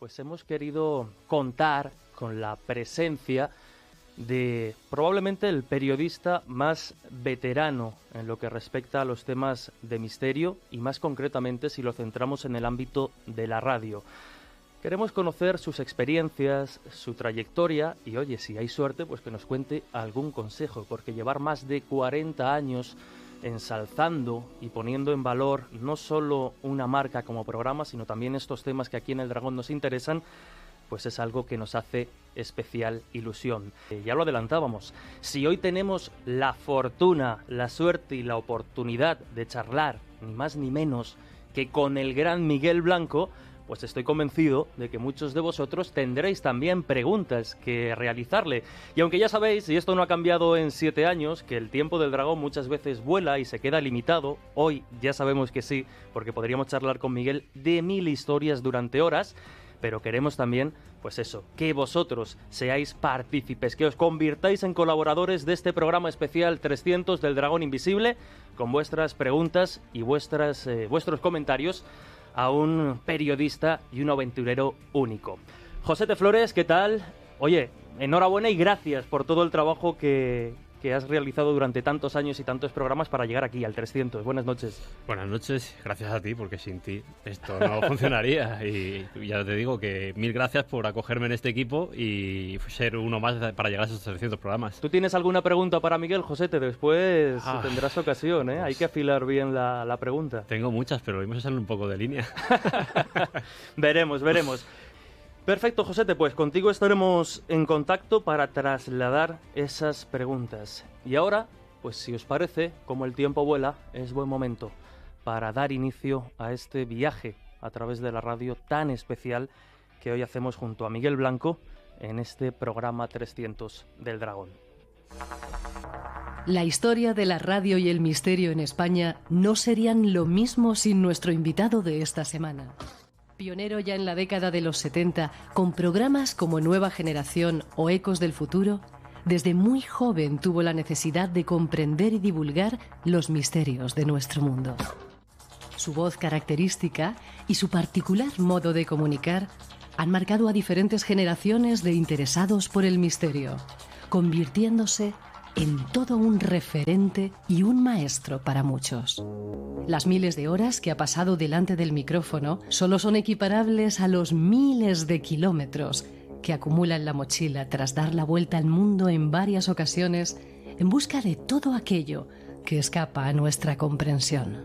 pues hemos querido contar con la presencia de probablemente el periodista más veterano en lo que respecta a los temas de misterio y más concretamente si lo centramos en el ámbito de la radio. Queremos conocer sus experiencias, su trayectoria y, oye, si hay suerte, pues que nos cuente algún consejo, porque llevar más de 40 años ensalzando y poniendo en valor no solo una marca como programa, sino también estos temas que aquí en El Dragón nos interesan, pues es algo que nos hace especial ilusión. Ya lo adelantábamos, si hoy tenemos la fortuna, la suerte y la oportunidad de charlar, ni más ni menos que con el gran Miguel Blanco, pues estoy convencido de que muchos de vosotros tendréis también preguntas que realizarle. Y aunque ya sabéis, y esto no ha cambiado en 7 años, que el tiempo del dragón muchas veces vuela y se queda limitado, hoy ya sabemos que sí, porque podríamos charlar con Miguel de 1000 historias durante horas, pero queremos también, pues eso, que vosotros seáis partícipes, que os convirtáis en colaboradores de este programa especial 300 del Dragón Invisible, con vuestras preguntas y vuestros comentarios a un periodista y un aventurero único. José de Flores, ¿qué tal? Oye, enhorabuena y gracias por todo el trabajo que has realizado durante tantos años y tantos programas para llegar aquí al 300. Buenas noches. Buenas noches, gracias a ti, porque sin ti esto no funcionaría. Y ya te digo que 1000 gracias por acogerme en este equipo y ser uno más para llegar a esos 300 programas. ¿Tú tienes alguna pregunta para Miguel, Josete? Después tendrás ocasión, ¿eh? Hay que afilar bien la pregunta. Tengo muchas, pero vamos a salir un poco de línea. Veremos. Perfecto, Josete, pues contigo estaremos en contacto para trasladar esas preguntas. Y ahora, pues si os parece, como el tiempo vuela, es buen momento para dar inicio a este viaje a través de la radio tan especial que hoy hacemos junto a Miguel Blanco en este programa 300 del Dragón. La historia de la radio y el misterio en España no serían lo mismo sin nuestro invitado de esta semana. Pionero ya en la década de los 70, con programas como Nueva Generación o Ecos del Futuro, desde muy joven tuvo la necesidad de comprender y divulgar los misterios de nuestro mundo. Su voz característica y su particular modo de comunicar han marcado a diferentes generaciones de interesados por el misterio, convirtiéndose en todo un referente y un maestro para muchos. Las miles de horas que ha pasado delante del micrófono solo son equiparables a los miles de kilómetros que acumula en la mochila tras dar la vuelta al mundo en varias ocasiones en busca de todo aquello que escapa a nuestra comprensión.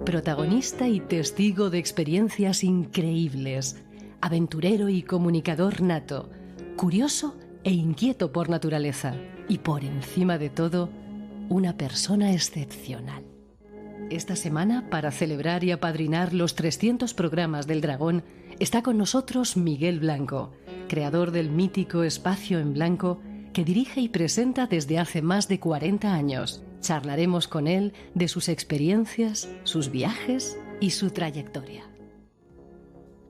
Protagonista y testigo de experiencias increíbles, aventurero y comunicador nato, curioso e inquieto por naturaleza y por encima de todo, una persona excepcional. Esta semana, para celebrar y apadrinar los 300 programas del Dragón, está con nosotros Miguel Blanco, creador del mítico Espacio en Blanco, que dirige y presenta desde hace más de 40 años. Charlaremos con él de sus experiencias, sus viajes y su trayectoria.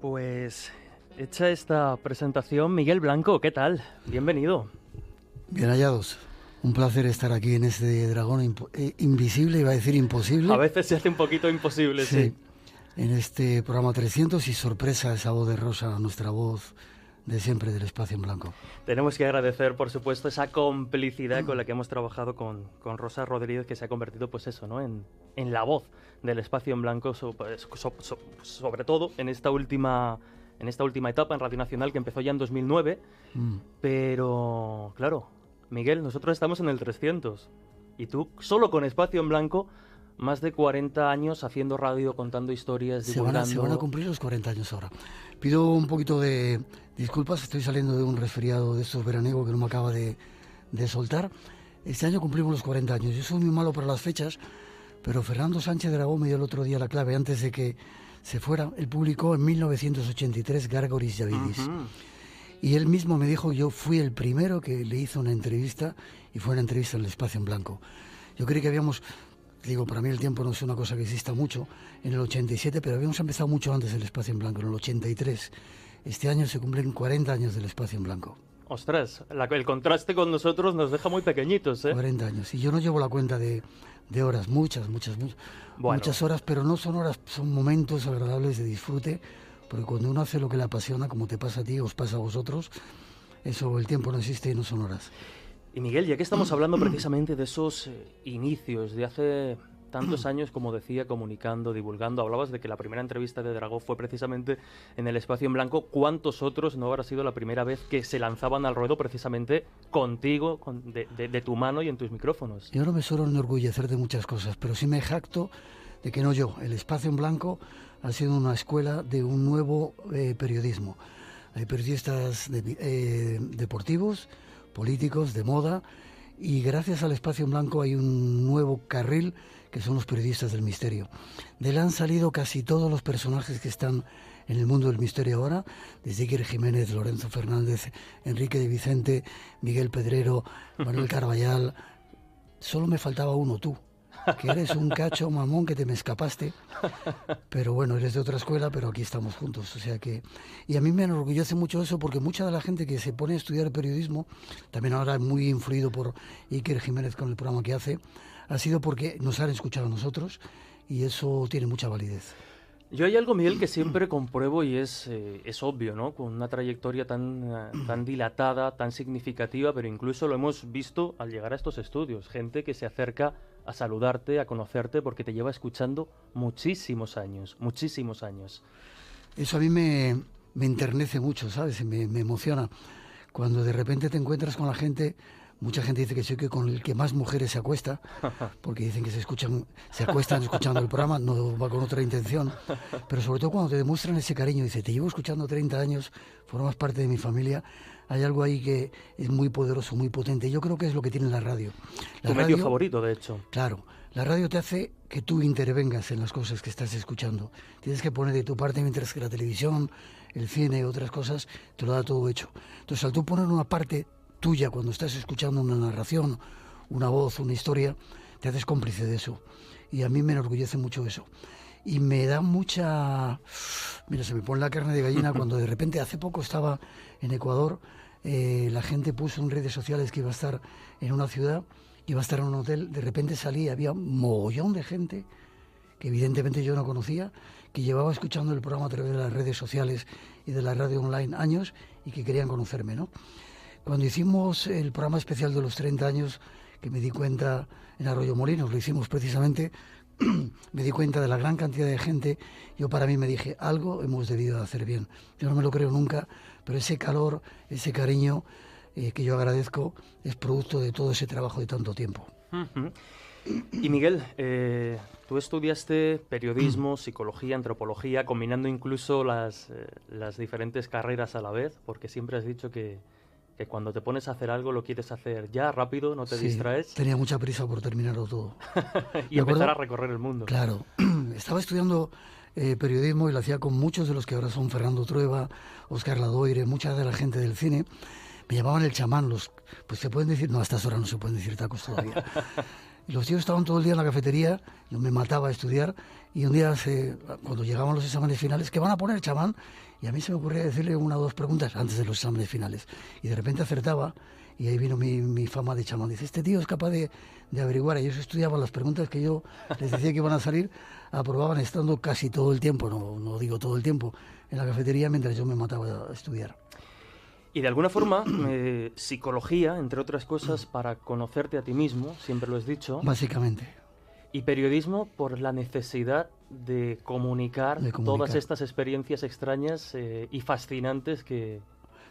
Pues hecha esta presentación, Miguel Blanco, ¿qué tal? Bienvenido. Bien hallados. Un placer estar aquí en este Dragón invisible, iba a decir imposible. A veces se hace un poquito imposible, sí. En este programa 300 y sorpresa esa voz de Rosa, nuestra voz de siempre del Espacio en Blanco. Tenemos que agradecer, por supuesto, esa complicidad con la que hemos trabajado con Rosa Rodríguez, que se ha convertido, pues eso, ¿no? En la voz del Espacio en Blanco, sobre todo en esta última etapa en Radio Nacional, que empezó ya en 2009. Pero, claro, Miguel, nosotros estamos en el 300 y tú, solo con Espacio en Blanco, más de 40 años haciendo radio, contando historias, divulgando. Se van a cumplir los 40 años ahora. Pido un poquito de disculpas, estoy saliendo de un resfriado de estos veraniegos que no me acaba de soltar. Este año cumplimos los 40 años. Yo soy muy malo para las fechas, pero Fernando Sánchez Dragó me dio el otro día la clave antes de que se fuera. Él publicó en 1983 Gárgoris Yavidis. Uh-huh. Y él mismo me dijo, yo fui el primero que le hizo una entrevista, y fue una entrevista en el Espacio en Blanco. Yo creí que habíamos, digo, para mí el tiempo no es una cosa que exista mucho, en el 87, pero habíamos empezado mucho antes el Espacio en Blanco, en el 83. Este año se cumplen 40 años del Espacio en Blanco. Ostras, el contraste con nosotros nos deja muy pequeñitos, ¿eh? 40 años. Y yo no llevo la cuenta de horas, muchas horas, pero no son horas, son momentos agradables de disfrute, porque cuando uno hace lo que le apasiona, como te pasa a ti, os pasa a vosotros, eso, el tiempo no existe y no son horas. Y Miguel, ya que estamos hablando precisamente de esos inicios de hace tantos años, como decía, comunicando, divulgando, hablabas de que la primera entrevista de Dragó fue precisamente en el Espacio en Blanco. ¿Cuántos otros no habrá sido la primera vez que se lanzaban al ruedo precisamente contigo, de tu mano y en tus micrófonos? Yo no me suelo enorgullecer de muchas cosas, pero sí me jacto de que no yo. El Espacio en Blanco ha sido una escuela de un nuevo periodismo. Hay periodistas deportivos, políticos, de moda, y gracias al Espacio en Blanco hay un nuevo carril que son los periodistas del misterio. De él han salido casi todos los personajes que están en el mundo del misterio ahora, desde Iker Jiménez, Lorenzo Fernández, Enrique de Vicente, Miguel Pedrero, Manuel Carballal. Solo me faltaba uno, tú, que eres un cacho mamón que te me escapaste, pero bueno, eres de otra escuela, pero aquí estamos juntos, o sea que... Y a mí me enorgullece mucho eso, porque mucha de la gente que se pone a estudiar periodismo, también ahora muy influido por Iker Jiménez con el programa que hace, ha sido porque nos han escuchado a nosotros, y eso tiene mucha validez. Yo hay algo, Miguel, que siempre compruebo y es obvio, ¿no? Con una trayectoria tan dilatada, tan significativa, pero incluso lo hemos visto al llegar a estos estudios. Gente que se acerca a saludarte, a conocerte, porque te lleva escuchando muchísimos años, muchísimos años. Eso a mí me enternece mucho, ¿sabes? Me emociona. Cuando de repente te encuentras con la gente... Mucha gente dice que soy con el que más mujeres se acuesta, porque dicen que se acuestan escuchando el programa, no va con otra intención. Pero sobre todo cuando te demuestran ese cariño, dice, te llevo escuchando 30 años, formas parte de mi familia, hay algo ahí que es muy poderoso, muy potente. Yo creo que es lo que tiene la radio. Tu medio favorito, de hecho. Claro, la radio te hace que tú intervengas en las cosas que estás escuchando. Tienes que poner de tu parte, mientras que la televisión, el cine, otras cosas, te lo da todo hecho. Entonces, al tú poner una parte tuya cuando estás escuchando una narración, una voz, una historia, te haces cómplice de eso. Y a mí me enorgullece mucho eso. Y me da mucha... Mira, se me pone la carne de gallina cuando de repente, hace poco estaba en Ecuador, la gente puso en redes sociales que iba a estar en una ciudad, iba a estar en un hotel, de repente salí, había un mogollón de gente que evidentemente yo no conocía, que llevaba escuchando el programa a través de las redes sociales y de la radio online años y que querían conocerme, ¿no? Cuando hicimos el programa especial de los 30 años, que me di cuenta en Arroyo Molinos, lo hicimos precisamente, me di cuenta de la gran cantidad de gente. Yo para mí me dije, algo hemos debido de hacer bien. Yo no me lo creo nunca, pero ese calor, ese cariño que yo agradezco es producto de todo ese trabajo de tanto tiempo. Y Miguel, tú estudiaste periodismo, psicología, antropología, combinando incluso las diferentes carreras a la vez, porque siempre has dicho que cuando te pones a hacer algo lo quieres hacer ya, rápido, no te distraes. Tenía mucha prisa por terminarlo todo. Y empezar a recorrer el mundo. Claro, estaba estudiando periodismo y lo hacía con muchos de los que ahora son Fernando Trueba, Óscar Ladoire, mucha de la gente del cine. Me llamaban el chamán, pues se pueden decir, no, a estas horas no se pueden decir tacos todavía. Y los tíos estaban todo el día en la cafetería, yo me mataba a estudiar, y un día, cuando llegaban los exámenes finales, ¿qué van a poner, chamán? Y a mí se me ocurría decirle una o dos preguntas antes de los exámenes finales. Y de repente acertaba, y ahí vino mi fama de chamán. Dice, este tío es capaz de averiguar. Ellos estudiaban las preguntas que yo les decía que iban a salir, aprobaban estando casi todo el tiempo, no digo todo el tiempo, en la cafetería mientras yo me mataba a estudiar. Y de alguna forma, psicología, entre otras cosas, para conocerte a ti mismo, siempre lo has dicho. Básicamente. Y periodismo por la necesidad de comunicar todas estas experiencias extrañas y fascinantes que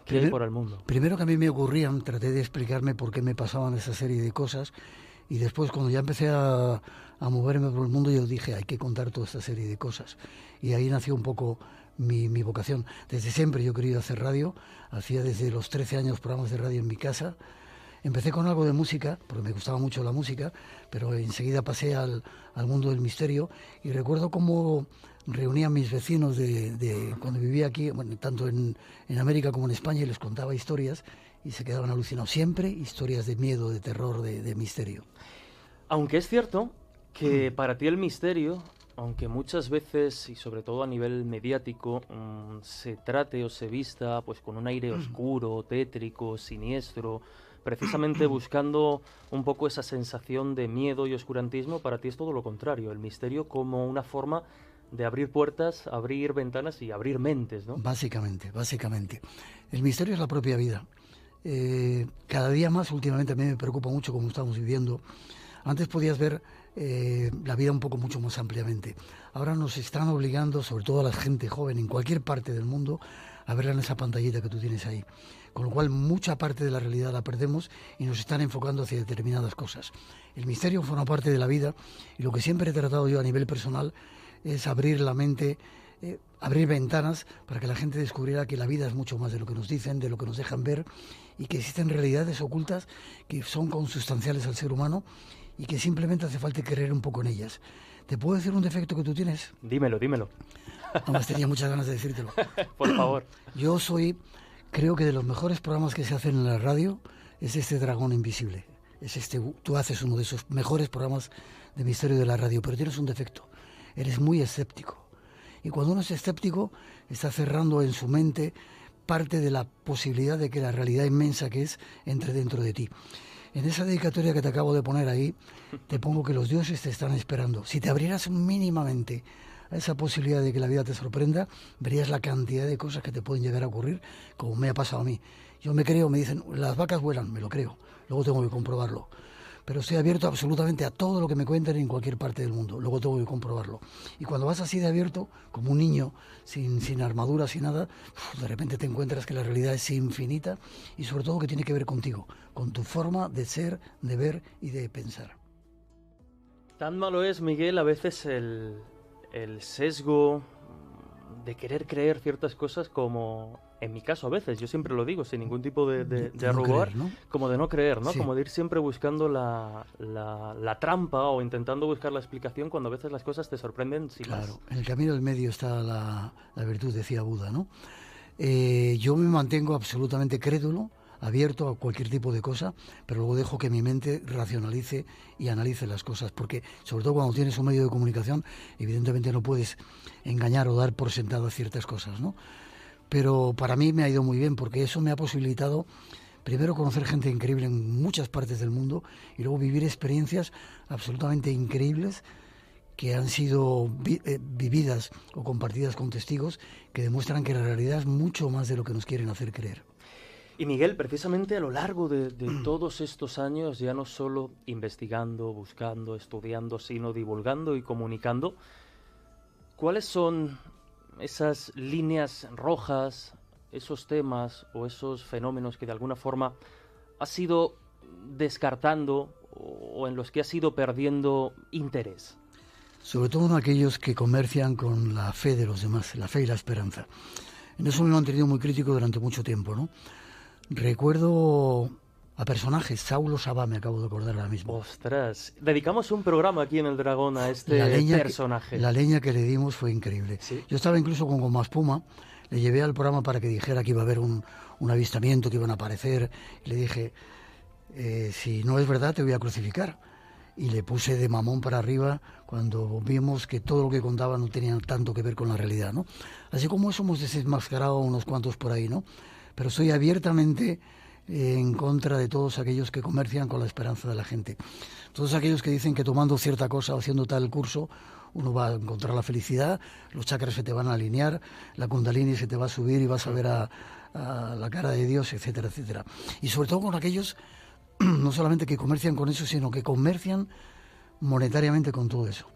hay por el mundo. Primero que a mí me ocurrían, traté de explicarme por qué me pasaban esa serie de cosas, y después cuando ya empecé a moverme por el mundo, yo dije, hay que contar toda esta serie de cosas. Y ahí nació un poco mi vocación. Desde siempre yo he querido hacer radio, hacía desde los 13 años programas de radio en mi casa. Empecé con algo de música, porque me gustaba mucho la música, pero enseguida pasé al mundo del misterio, y recuerdo cómo reunía a mis vecinos de cuando vivía aquí, bueno, tanto en América como en España, y les contaba historias, y se quedaban alucinados. Siempre historias de miedo, de terror, de misterio. Aunque es cierto que para ti el misterio, aunque muchas veces, y sobre todo a nivel mediático, se trate o se vista pues con un aire oscuro, tétrico, siniestro, precisamente buscando un poco esa sensación de miedo y oscurantismo, para ti es todo lo contrario, el misterio como una forma de abrir puertas, abrir ventanas y abrir mentes, ¿no? Básicamente. El misterio es la propia vida. Cada día más, últimamente, a mí me preocupa mucho cómo estamos viviendo. Antes podías ver la vida un poco mucho más ampliamente. Ahora nos están obligando, sobre todo a la gente joven en cualquier parte del mundo, a verla en esa pantallita que tú tienes ahí. Con lo cual, mucha parte de la realidad la perdemos y nos están enfocando hacia determinadas cosas. El misterio forma parte de la vida y lo que siempre he tratado yo a nivel personal es abrir la mente, abrir ventanas para que la gente descubriera que la vida es mucho más de lo que nos dicen, de lo que nos dejan ver, y que existen realidades ocultas que son consustanciales al ser humano y que simplemente hace falta creer un poco en ellas. ¿Te puedo decir un defecto que tú tienes? Dímelo. Además tenía muchas ganas de decírtelo. Por favor. Yo creo que de los mejores programas que se hacen en la radio es este Dragón Invisible. Tú haces uno de esos mejores programas de misterio de la radio, pero tienes un defecto. Eres muy escéptico. Y cuando uno es escéptico, está cerrando en su mente parte de la posibilidad de que la realidad inmensa que es entre dentro de ti. En esa dedicatoria que te acabo de poner ahí, te pongo que los dioses te están esperando. Si te abrieras mínimamente a esa posibilidad de que la vida te sorprenda, verías la cantidad de cosas que te pueden llegar a ocurrir, como me ha pasado a mí. Yo me dicen, las vacas vuelan, me lo creo, luego tengo que comprobarlo. Pero estoy abierto absolutamente a todo lo que me cuenten en cualquier parte del mundo, luego tengo que comprobarlo. Y cuando vas así de abierto, como un niño, sin armadura, sin nada, de repente te encuentras que la realidad es infinita y sobre todo que tiene que ver contigo, con tu forma de ser, de ver y de pensar. Tan malo es, Miguel, a veces el sesgo de querer creer ciertas cosas, como en mi caso a veces, yo siempre lo digo sin ningún tipo de arrugar, creer, ¿no? Como de no creer, ¿no? Sí. Como de ir siempre buscando la trampa o intentando buscar la explicación cuando a veces las cosas te sorprenden sin más. Claro, en el camino del medio está la virtud, decía Buda, ¿no? Yo me mantengo absolutamente crédulo, abierto a cualquier tipo de cosa, pero luego dejo que mi mente racionalice y analice las cosas, porque sobre todo cuando tienes un medio de comunicación, evidentemente no puedes engañar o dar por sentadas ciertas cosas, ¿no? Pero para mí me ha ido muy bien, porque eso me ha posibilitado primero conocer gente increíble en muchas partes del mundo y luego vivir experiencias absolutamente increíbles que han sido vividas o compartidas con testigos que demuestran que la realidad es mucho más de lo que nos quieren hacer creer. Y Miguel, precisamente a lo largo de todos estos años, ya no solo investigando, buscando, estudiando, sino divulgando y comunicando, ¿cuáles son esas líneas rojas, esos temas o esos fenómenos que de alguna forma has ido descartando o en los que has ido perdiendo interés? Sobre todo en aquellos que comercian con la fe de los demás, la fe y la esperanza. En eso me he mantenido muy crítico durante mucho tiempo, ¿no? Recuerdo a personajes, Saulo Sabá, me acabo de acordar ahora mismo. Ostras, dedicamos un programa aquí en El Dragón a este personaje. La leña que le dimos fue increíble. ¿Sí? Yo estaba incluso con Goma Espuma, le llevé al programa para que dijera que iba a haber un avistamiento, que iban a aparecer, y le dije, si no es verdad te voy a crucificar. Y le puse de mamón para arriba cuando vimos que todo lo que contaba no tenía tanto que ver con la realidad, ¿no? Así como eso hemos desenmascarado unos cuantos por ahí, ¿no? Pero soy abiertamente en contra de todos aquellos que comercian con la esperanza de la gente. Todos aquellos que dicen que tomando cierta cosa o haciendo tal curso uno va a encontrar la felicidad, los chakras se te van a alinear, la kundalini se te va a subir y vas a ver a la cara de Dios, etcétera, etcétera. Y sobre todo con aquellos no solamente que comercian con eso, sino que comercian monetariamente con todo eso.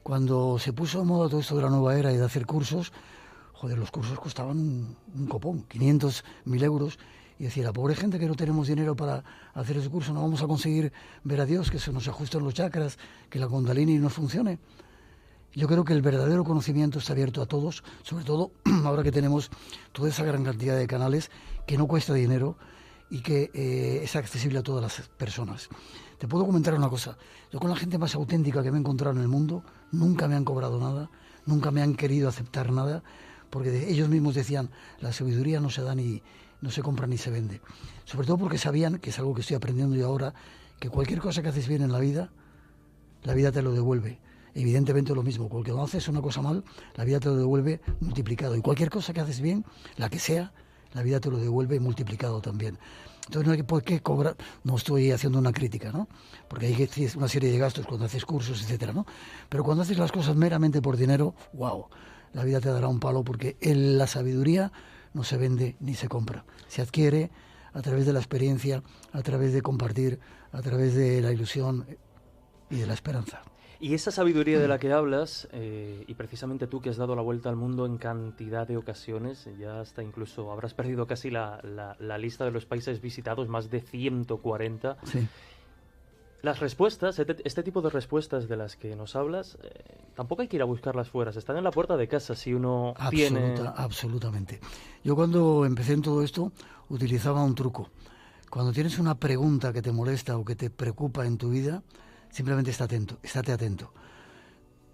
Cuando se puso de moda todo esto de la nueva era y de hacer cursos, joder, los cursos costaban un copón, 500.000 euros, y decía, la pobre gente que no tenemos dinero para hacer ese curso, no vamos a conseguir ver a Dios, que se nos ajusten los chakras, que la kundalini nos funcione. Yo creo que el verdadero conocimiento está abierto a todos, sobre todo ahora que tenemos toda esa gran cantidad de canales que no cuesta dinero y que es accesible a todas las personas. Te puedo comentar una cosa, yo con la gente más auténtica que me he encontrado en el mundo, nunca me han cobrado nada, nunca me han querido aceptar nada, porque ellos mismos decían, la sabiduría no se da ni no se compra ni se vende. Sobre todo porque sabían, que es algo que estoy aprendiendo yo ahora, que cualquier cosa que haces bien en la vida te lo devuelve. Evidentemente lo mismo, cuando haces una cosa mal, la vida te lo devuelve multiplicado. Y cualquier cosa que haces bien, la que sea, la vida te lo devuelve multiplicado también. Entonces no hay por qué cobrar, no estoy haciendo una crítica, ¿no? Porque hay una serie de gastos cuando haces cursos, etcétera, ¿no? Pero cuando haces las cosas meramente por dinero, wow, la vida te dará un palo, porque la sabiduría no se vende ni se compra, se adquiere a través de la experiencia, a través de compartir, a través de la ilusión y de la esperanza. Y esa sabiduría de la que hablas, y precisamente tú que has dado la vuelta al mundo en cantidad de ocasiones, ya hasta incluso habrás perdido casi la lista de los países visitados, más de 140. Sí. Las respuestas, este tipo de respuestas de las que nos hablas, tampoco hay que ir a buscarlas fuera, están en la puerta de casa si uno tiene... Absolutamente. Yo cuando empecé en todo esto utilizaba un truco. Cuando tienes una pregunta que te molesta o que te preocupa en tu vida, simplemente estate atento.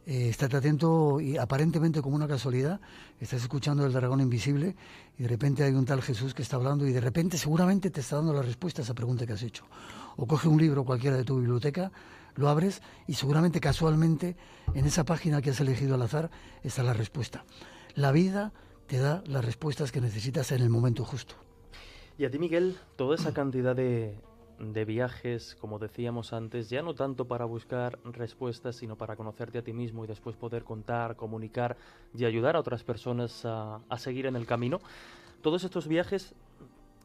Estate atento y aparentemente como una casualidad estás escuchando El Dragón Invisible y de repente hay un tal Jesús que está hablando y de repente seguramente te está dando la respuesta a esa pregunta que has hecho. O coge un libro cualquiera de tu biblioteca, lo abres y seguramente casualmente en esa página que has elegido al azar está la respuesta. La vida te da las respuestas que necesitas en el momento justo. Y a ti, Miguel, toda esa cantidad de viajes, como decíamos antes, ya no tanto para buscar respuestas, sino para conocerte a ti mismo y después poder contar, comunicar y ayudar a otras personas a seguir en el camino. ¿Todos estos viajes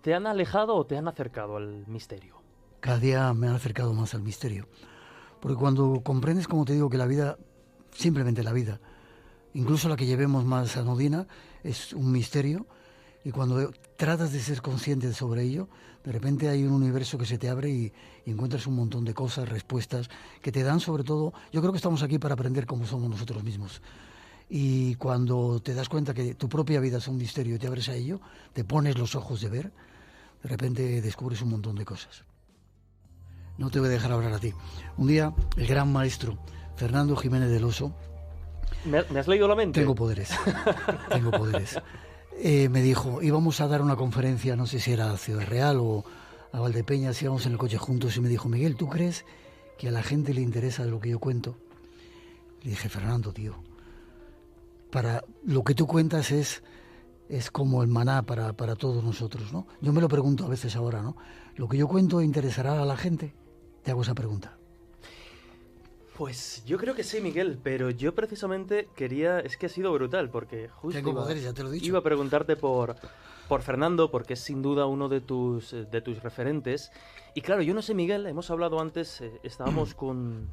te han alejado o te han acercado al misterio? Cada día me han acercado más al misterio. Porque cuando comprendes, como te digo, que la vida, simplemente la vida, incluso la que llevemos más anodina, es un misterio, y cuando tratas de ser consciente sobre ello, de repente hay un universo que se te abre y encuentras un montón de cosas, respuestas, que te dan sobre todo... Yo creo que estamos aquí para aprender cómo somos nosotros mismos. Y cuando te das cuenta que tu propia vida es un misterio y te abres a ello, te pones los ojos de ver, de repente descubres un montón de cosas. No te voy a dejar hablar a ti. Un día, el gran maestro Fernando Jiménez del Oso... ¿Me has leído la mente? Tengo poderes. Me dijo, íbamos a dar una conferencia, no sé si era a Ciudad Real o a Valdepeñas, íbamos en el coche juntos y me dijo, Miguel, ¿tú crees que a la gente le interesa lo que yo cuento? Le dije, Fernando, tío, para lo que tú cuentas es como el maná para todos nosotros, ¿no? Yo me lo pregunto a veces ahora, ¿no? ¿Lo que yo cuento interesará a la gente? Te hago esa pregunta. Pues yo creo que sí, Miguel, pero yo precisamente es que ha sido brutal, porque justo Tengo poderes, ya te lo he dicho. Iba a preguntarte por Fernando, porque es sin duda uno de tus referentes. Y claro, yo no sé, Miguel, hemos hablado antes, estábamos con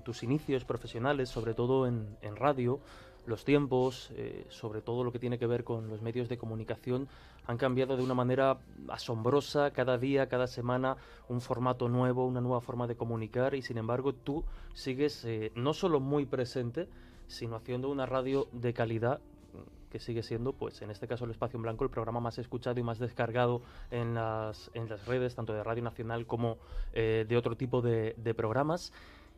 tus inicios profesionales, sobre todo en radio. Los tiempos, sobre todo lo que tiene que ver con los medios de comunicación, han cambiado de una manera asombrosa. Cada día, cada semana, un formato nuevo, una nueva forma de comunicar, y sin embargo tú sigues no solo muy presente, sino haciendo una radio de calidad que sigue siendo, pues en este caso El Espacio en Blanco, el programa más escuchado y más descargado en las redes, tanto de Radio Nacional como de otro tipo de programas.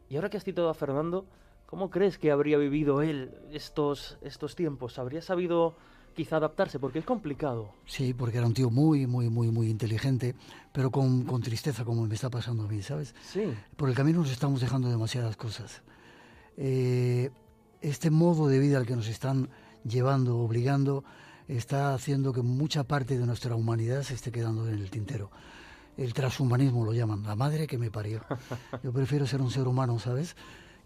Y ahora que has citado a Fernando, ¿cómo crees que habría vivido él estos tiempos? ¿Habría sabido quizá adaptarse? Porque es complicado. Sí, porque era un tío muy, muy, muy, muy inteligente, pero con tristeza, como me está pasando a mí, ¿sabes? Sí. Por el camino nos estamos dejando demasiadas cosas. Este modo de vida al que nos están llevando, obligando, está haciendo que mucha parte de nuestra humanidad se esté quedando en el tintero. El transhumanismo lo llaman, la madre que me parió. Yo prefiero ser un ser humano, ¿sabes?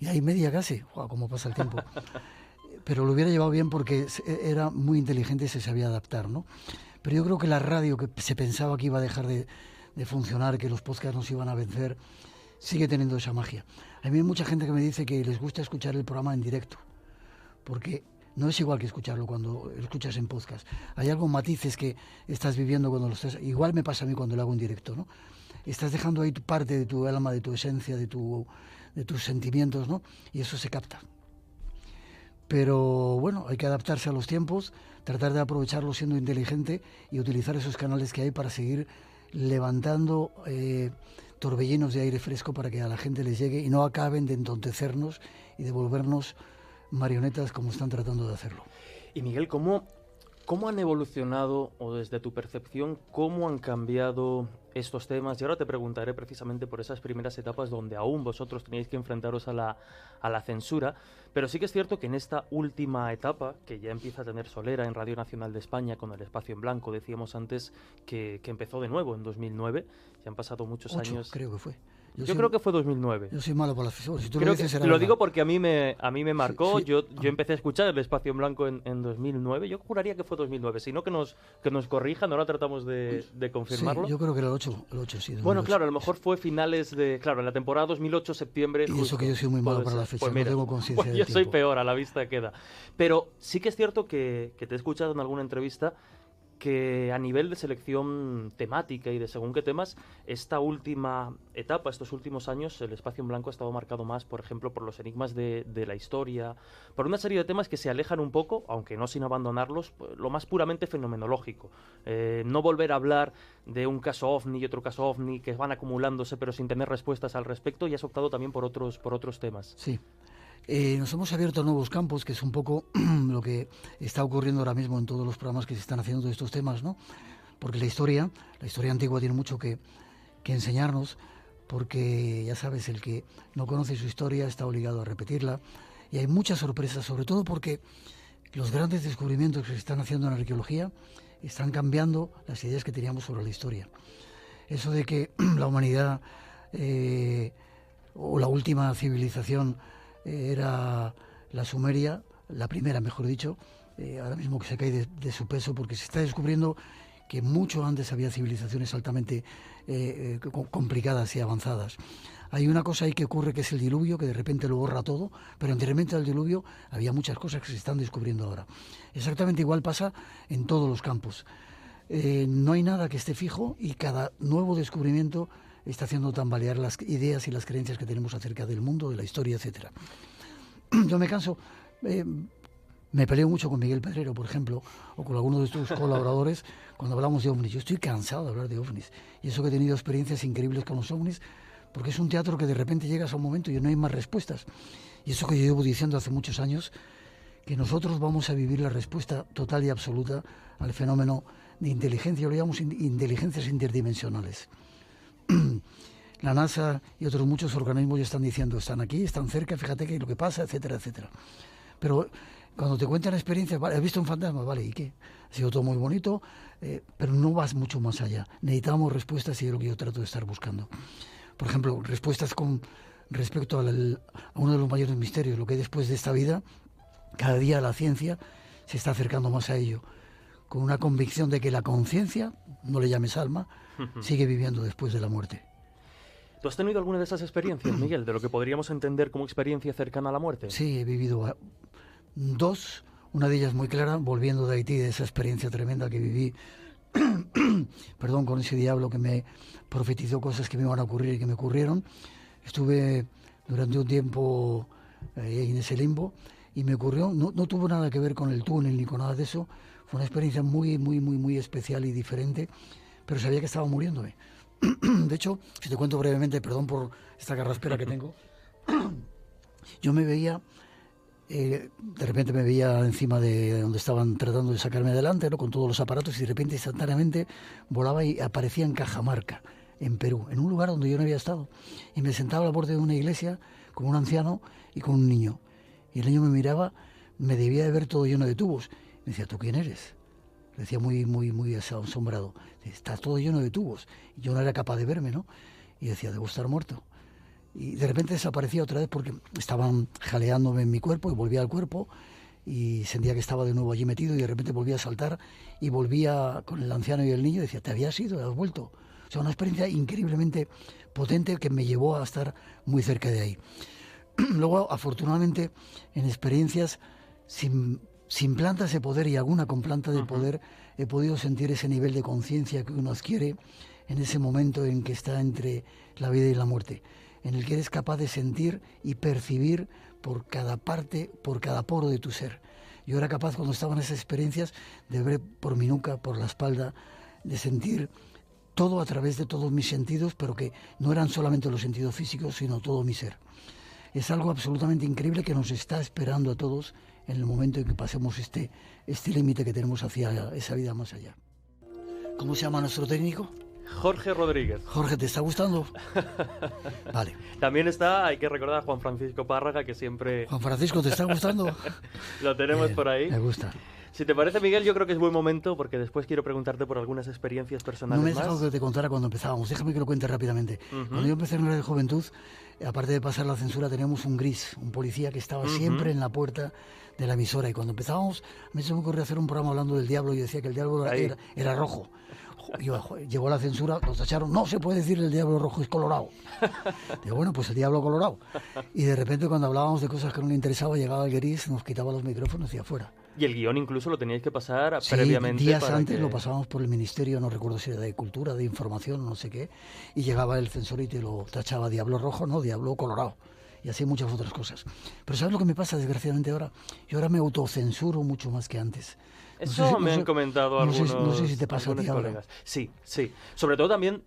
Y ahí media casi, ¡wow!, cómo pasa el tiempo. Pero lo hubiera llevado bien porque era muy inteligente y se sabía adaptar, ¿no? Pero yo creo que la radio, que se pensaba que iba a dejar de funcionar, que los podcasts nos iban a vencer, sigue teniendo esa magia. A mí hay mucha gente que me dice que les gusta escuchar el programa en directo, porque no es igual que escucharlo cuando lo escuchas en podcast. Hay algo, matices que estás viviendo cuando lo estás... Igual me pasa a mí cuando lo hago en directo, ¿no? Estás dejando ahí parte de tu alma, de tu esencia, de tus sentimientos, ¿no? Y eso se capta. Pero bueno, hay que adaptarse a los tiempos, tratar de aprovecharlo siendo inteligente y utilizar esos canales que hay para seguir levantando torbellinos de aire fresco para que a la gente les llegue y no acaben de entontecernos y de volvernos marionetas como están tratando de hacerlo. Y Miguel, ¿cómo han evolucionado, o desde tu percepción, cómo han cambiado estos temas y ahora te preguntaré precisamente por esas primeras etapas donde aún vosotros teníais que enfrentaros a la censura, pero sí que es cierto que en esta última etapa, que ya empieza a tener solera en Radio Nacional de España con El Espacio en Blanco, decíamos antes que empezó de nuevo en 2009, ya han pasado muchos 8, años. creo que fue. Yo creo que fue 2009. Yo soy malo para las fechas. Si tú Creo lo dices, que lo digo porque a mí me marcó. Sí. Yo empecé a escuchar El Espacio en Blanco en 2009. Yo juraría que fue 2009. Si no, que nos corrijan. Ahora tratamos de confirmarlo. Sí, yo creo que era el 8, sí. Bueno, claro, a lo mejor fue finales de... Claro, en la temporada 2008, septiembre... Y eso que yo soy muy malo para las fechas, pues mira, no tengo conciencia pues del yo soy tiempo. peor, a la vista queda. Pero sí que es cierto que te he escuchado en alguna entrevista que a nivel de selección temática y de según qué temas, esta última etapa, estos últimos años, El Espacio en Blanco ha estado marcado más, por ejemplo, por los enigmas de la historia, por una serie de temas que se alejan un poco, aunque no sin abandonarlos, pues, lo más puramente fenomenológico. No volver a hablar de un caso OVNI y otro caso OVNI que van acumulándose pero sin tener respuestas al respecto, y has optado también por otros temas. Sí. Nos hemos abierto a nuevos campos, que es un poco lo que está ocurriendo ahora mismo en todos los programas que se están haciendo de estos temas, ¿no? Porque la historia antigua tiene mucho que enseñarnos, porque ya sabes, el que no conoce su historia está obligado a repetirla, y hay muchas sorpresas, sobre todo porque los grandes descubrimientos que se están haciendo en la arqueología están cambiando las ideas que teníamos sobre la historia. Eso de que la humanidad o la última civilización era la Sumeria, la primera, mejor dicho, ahora mismo que se cae de su peso, porque se está descubriendo que mucho antes había civilizaciones altamente complicadas y avanzadas. Hay una cosa ahí que ocurre, que es el diluvio, que de repente lo borra todo, pero anteriormente al diluvio había muchas cosas que se están descubriendo ahora. Exactamente igual pasa en todos los campos. No hay nada que esté fijo y cada nuevo descubrimiento está haciendo tambalear las ideas y las creencias que tenemos acerca del mundo, de la historia, etcétera. Yo me canso, me peleo mucho con Miguel Pedrero, por ejemplo, o con alguno de tus colaboradores cuando hablamos de ovnis. Yo estoy cansado de hablar de ovnis, y eso que he tenido experiencias increíbles con los ovnis, porque es un teatro que de repente llegas a un momento y no hay más respuestas. Y eso que yo llevo diciendo hace muchos años, que nosotros vamos a vivir la respuesta total y absoluta al fenómeno de inteligencia, lo llamamos inteligencias interdimensionales. La NASA y otros muchos organismos ya están diciendo, están aquí, están cerca, fíjate que lo que pasa, etcétera, etcétera. Pero cuando te cuentan experiencias, vale, ¿has visto un fantasma? Vale, ¿y qué? Ha sido todo muy bonito, pero no vas mucho más allá. Necesitamos respuestas y es lo que yo trato de estar buscando. Por ejemplo, respuestas con respecto a uno de los mayores misterios, lo que hay después de esta vida. Cada día la ciencia se está acercando más a ello, con una convicción de que la conciencia, no le llames alma, sigue viviendo después de la muerte. ¿Tú has tenido alguna de esas experiencias, Miguel, de lo que podríamos entender como experiencia cercana a la muerte? Sí, he vivido 2, una de ellas muy clara, volviendo de Haití, de esa experiencia tremenda que viví, perdón, con ese diablo que me profetizó cosas que me iban a ocurrir y que me ocurrieron. Estuve durante un tiempo en ese limbo y me ocurrió, no tuvo nada que ver con el túnel ni con nada de eso, fue una experiencia muy especial y diferente, pero sabía que estaba muriéndome. De hecho, si te cuento brevemente, perdón por esta carraspera que tengo, yo me veía, de repente me veía encima de donde estaban tratando de sacarme adelante, ¿no?, con todos los aparatos, y de repente instantáneamente volaba y aparecía en Cajamarca, en Perú, en un lugar donde yo no había estado, y me sentaba al borde de una iglesia con un anciano y con un niño, y el niño me miraba, me debía de ver todo lleno de tubos. Me decía, ¿tú quién eres? Le decía muy asombrado. Está todo lleno de tubos. Y yo no era capaz de verme, ¿no? Y decía, debo estar muerto. Y de repente desaparecía otra vez porque estaban jaleándome en mi cuerpo y volvía al cuerpo y sentía que estaba de nuevo allí metido y de repente volvía a saltar y volvía con el anciano y el niño y decía, ¿te habías ido? ¿Te has vuelto? O sea, una experiencia increíblemente potente que me llevó a estar muy cerca de ahí. Luego, afortunadamente, en experiencias sin plantas de poder y alguna con planta de poder, he podido sentir ese nivel de conciencia que uno adquiere en ese momento en que está entre la vida y la muerte, en el que eres capaz de sentir y percibir por cada parte, por cada poro de tu ser. Yo era capaz, cuando estaba en esas experiencias, de ver por mi nuca, por la espalda, de sentir todo a través de todos mis sentidos, pero que no eran solamente los sentidos físicos, sino todo mi ser. Es algo absolutamente increíble que nos está esperando a todos en el momento en que pasemos este límite que tenemos hacia esa vida más allá. ¿Cómo se llama nuestro técnico? Jorge Rodríguez. Jorge, ¿te está gustando? Vale. También está, hay que recordar, a Juan Francisco Párraga, que siempre... Juan Francisco, ¿te está gustando? Lo tenemos por ahí. Me gusta. Si te parece, Miguel, yo creo que es buen momento, porque después quiero preguntarte por algunas experiencias personales No me has más. dejado que te contara cuando empezábamos. Déjame que lo cuente rápidamente. Cuando yo empecé en Radio Juventud, aparte de pasar la censura, teníamos un gris, un policía que estaba siempre en la puerta de la emisora. Y cuando empezábamos, a mí se me ocurrió hacer un programa hablando del diablo y decía que el diablo era rojo. Llegó la censura, nos tacharon, no se puede decir el diablo rojo, es colorado. Digo, bueno, pues el diablo colorado. Y de repente cuando hablábamos de cosas que no le interesaba, llegaba el gris, nos quitaba los micrófonos y afuera. Y el guión incluso lo teníais que pasar sí, previamente. Días antes lo pasábamos por el Ministerio, no recuerdo si era de Cultura, de Información, no sé qué, y llegaba el censor y te lo tachaba diablo rojo, no, diablo colorado. Y así muchas otras cosas. Pero ¿sabes lo que me pasa desgraciadamente ahora? Yo ahora me autocensuro mucho más que antes. Eso me han comentado algunos, no sé si te pasa a ti ahora. colegas. Sí. Sobre todo también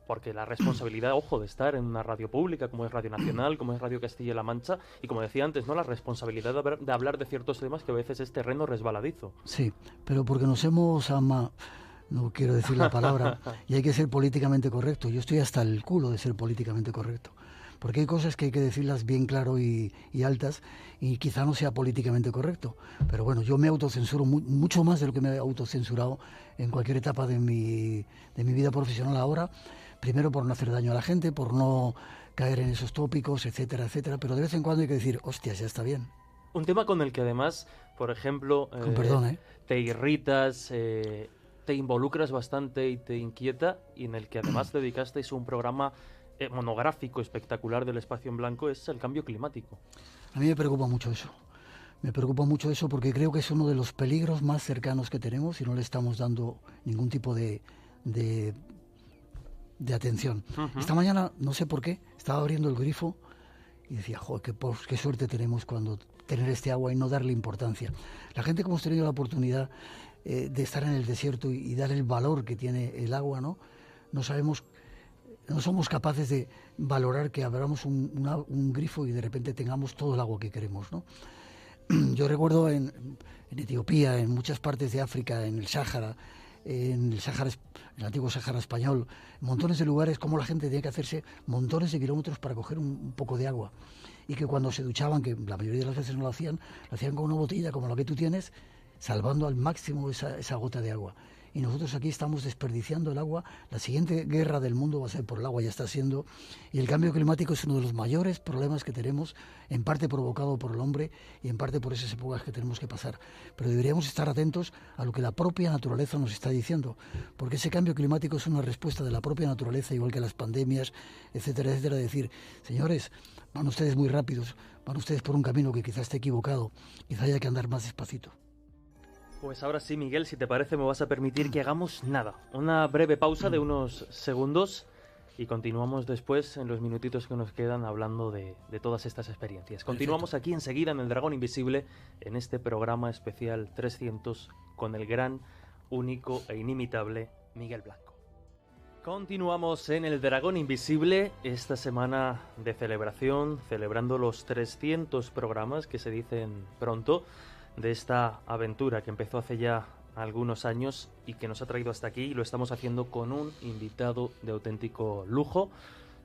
porque la responsabilidad, ojo, de estar en una radio pública como es Radio Nacional, como es Radio Castilla-La Mancha, y como decía antes, ¿no? La responsabilidad de hablar de ciertos temas que a veces es terreno resbaladizo. Sí, pero porque nos hemos no quiero decir la palabra, y hay que ser políticamente correcto. Yo estoy hasta el culo de ser políticamente correcto. Porque hay cosas que hay que decirlas bien claro y altas, y quizá no sea políticamente correcto. Pero bueno, yo me autocensuro mucho más de lo que me he autocensurado en cualquier etapa de mi vida profesional ahora. Primero por no hacer daño a la gente, por no caer en esos tópicos, etcétera, etcétera. Pero de vez en cuando hay que decir, hostias, ya está bien. Un tema con el que además, por ejemplo, con perdón, te irritas, te involucras bastante y te inquieta, y en el que además dedicasteis un programa monográfico espectacular del Espacio en Blanco, es el cambio climático. A mí me preocupa mucho eso. Me preocupa mucho eso porque creo que es uno de los peligros más cercanos que tenemos y no le estamos dando ningún tipo de atención. Esta mañana, no sé por qué, estaba abriendo el grifo y decía, joder, qué suerte tenemos cuando tener este agua y no darle importancia. La gente que hemos tenido la oportunidad de estar en el desierto y dar el valor que tiene el agua, no somos capaces de valorar que abramos un grifo y de repente tengamos todo el agua que queremos, ¿no? Yo recuerdo en Etiopía, en muchas partes de África, en el Sáhara, en el antiguo Sáhara español, en montones de lugares, como la gente tenía que hacerse montones de kilómetros para coger un poco de agua. Y que cuando se duchaban, que la mayoría de las veces no lo hacían con una botella como la que tú tienes, salvando al máximo esa gota de agua. Y nosotros aquí estamos desperdiciando el agua. La siguiente guerra del mundo va a ser por el agua, ya está siendo. Y el cambio climático es uno de los mayores problemas que tenemos, en parte provocado por el hombre y en parte por esas épocas que tenemos que pasar. Pero deberíamos estar atentos a lo que la propia naturaleza nos está diciendo, porque ese cambio climático es una respuesta de la propia naturaleza, igual que las pandemias, etcétera, etcétera. Decir, señores, van ustedes muy rápidos, van ustedes por un camino que quizás esté equivocado, quizá haya que andar más despacito. Pues ahora sí, Miguel, si te parece, me vas a permitir que hagamos una breve pausa de unos segundos y continuamos después en los minutitos que nos quedan hablando de todas estas experiencias. Continuamos aquí enseguida en El Dragón Invisible, en este programa especial 300 con el gran, único e inimitable Miguel Blanco. Continuamos en El Dragón Invisible, esta semana de celebración, celebrando los 300 programas que se dicen pronto, de esta aventura que empezó hace ya algunos años y que nos ha traído hasta aquí, y lo estamos haciendo con un invitado de auténtico lujo.